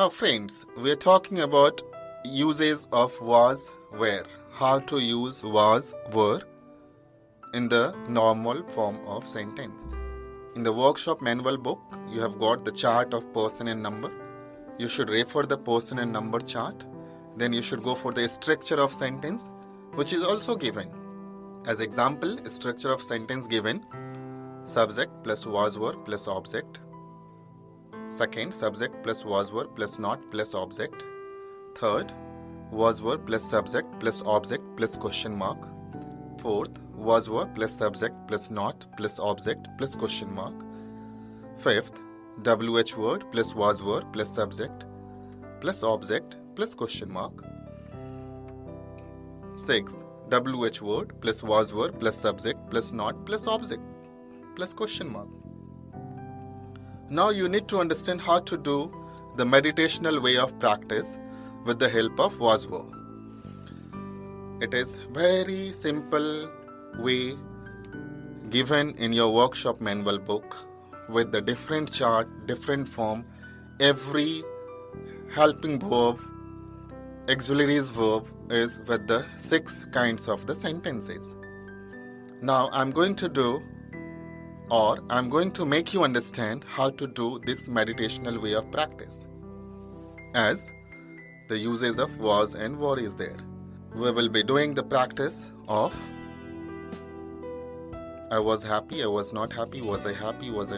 Now friends, we are talking about uses of was, were. How to use was, were in the normal form of sentence. In the workshop manual book, you have got the chart of person and number. You should refer the person and number chart. Then you should go for the structure of sentence, which is also given. As example, structure of sentence given: subject plus was, were plus object. Second, subject plus was, were plus not plus object. Third, was, were plus subject plus object plus question mark. Fourth, was, were plus subject plus not plus object plus question mark. Fifth, WH word plus was, were plus subject plus object plus question mark. Sixth, WH word plus was, were plus subject plus not plus object plus question mark. Now you need to understand how to do the meditational way of practice with the help of was, were. It is very simple way given in your workshop manual book with the different chart, different form, every helping verb, auxiliaries verb is with the 6 kinds of the sentences. Now I'm going to make you understand how to do this meditational way of practice, as the uses of was and were is there. We will be doing the practice of I was happy, I was not happy, was I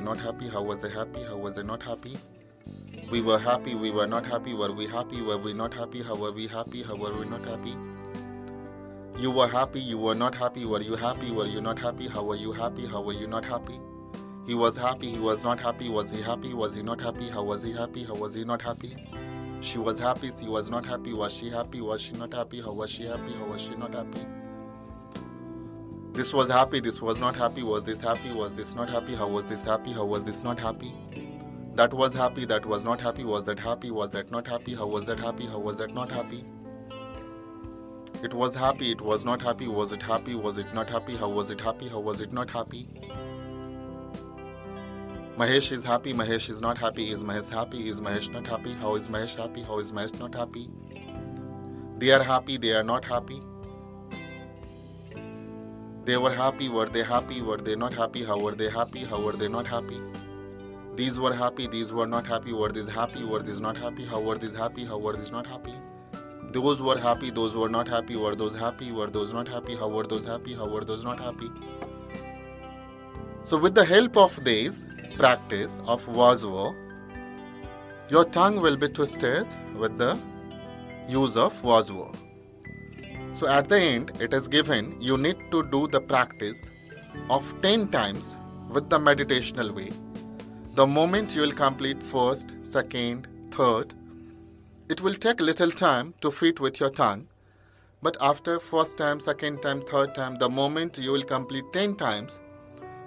not happy, how was I happy, how was I not happy. We were happy, we were not happy, were we not happy, how were we happy, how were we not happy. You were happy, you were not happy, were you not happy, how were you happy, how were you not happy. He was happy, he was not happy, was he not happy, how was he not happy. She was happy, she was not happy, was she not happy, how was she not happy. This was happy, this was not happy, was this not happy, how was this not happy. That was happy, that was not happy, was that not happy, how was that not happy. It was happy, it was not happy, was it not happy, how was it not happy. Mahesh is happy, Mahesh is not happy, is Mahesh not happy, how is Mahesh not happy. They are happy, they are not happy. They were happy, were they not happy, how were they not happy. These were happy, these were not happy, were these not happy, how were these not happy. Those were happy, those were not happy, were those not happy, how were those not happy. So with the help of this practice of was, were, your tongue will be twisted with the use of was, were. So at the end, it is given you need to do the practice of 10 times with the meditational way. The moment you will complete first, second, third, it will take little time to fit with your tongue. But after first time, second time, third time, the moment you will complete 10 times,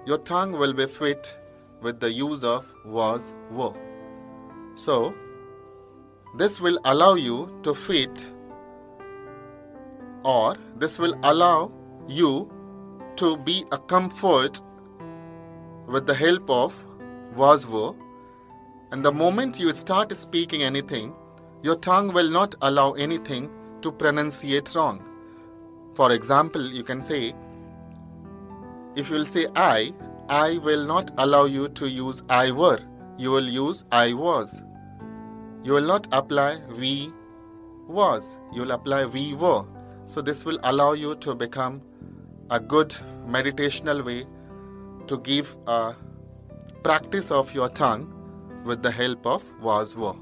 your tongue will be fit with the use of was, were. So this will allow you to fit, or this will allow you to be a comfort with the help of was, were. And the moment you start speaking anything, your tongue will not allow anything to pronunciate wrong. For example, you can say, if you will say I will not allow you to use I were. You will use I was. You will not apply we was. You will apply we were. So this will allow you to become a good meditational way to give a practice of your tongue with the help of was, were.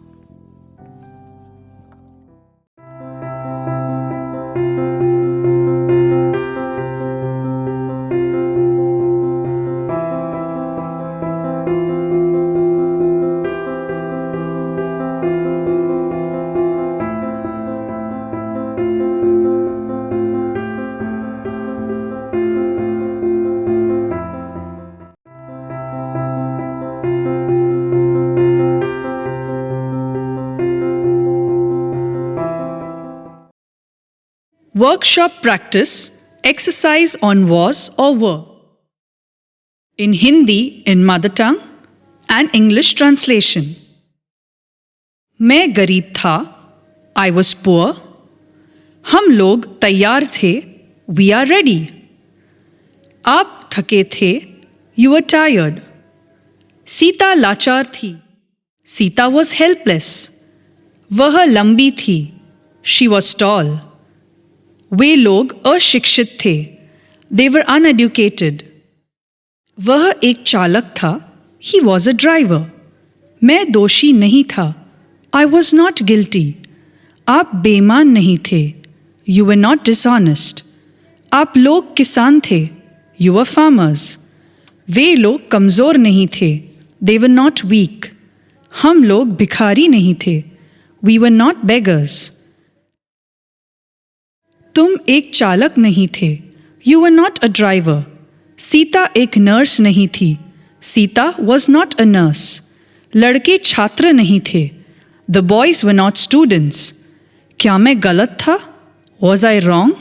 Workshop practice, exercise on was or were. In Hindi in mother tongue and English translation. मैं गरीब था, I was poor. हम लोग तैयार थे, we are ready. आप थके थे, you were tired. सीता लाचार थी, सीता was helpless. वह लंबी थी, she was tall. वे लोग अशिक्षित थे, they were uneducated. वह एक चालक था, he was a driver. मैं दोषी नहीं था, I was not guilty. आप बेईमान नहीं थे, you were not dishonest. आप लोग किसान थे, you were farmers. वे लोग कमज़ोर नहीं थे, they were not weak. हम लोग भिखारी नहीं थे, we were not beggars. तुम एक चालक नहीं थे, you were not a driver. Sita एक नर्स नहीं थी, Sita was not a nurse. लड़के छात्र नहीं थे, the boys were not students. क्या मैं गलत था? Was I wrong?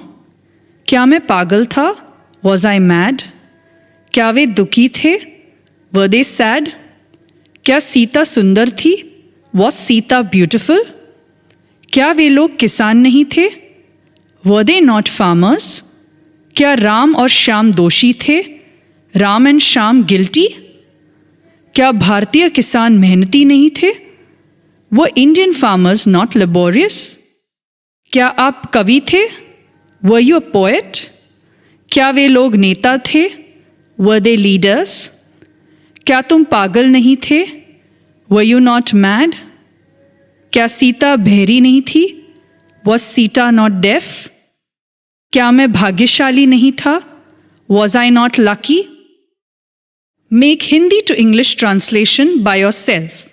क्या मैं पागल था? Was I mad? क्या वे दुखी थे? Were they sad? क्या सीता सुंदर थी? Was Sita beautiful? क्या वे लोग किसान नहीं थे? Were they not farmers? क्या राम और श्याम दोषी थे? Ram and Shyam guilty? क्या भारतीय किसान मेहनती नहीं थे? Were Indian farmers not laborious? क्या आप कवि थे? Were you a poet? क्या वे लोग नेता थे? Were they leaders? क्या तुम पागल नहीं थे? Were you not mad? क्या सीता बहरी नहीं थी? Was Sita not deaf? क्या मैं भाग्यशाली नहीं था? Was I not lucky? Make Hindi to English translation by yourself.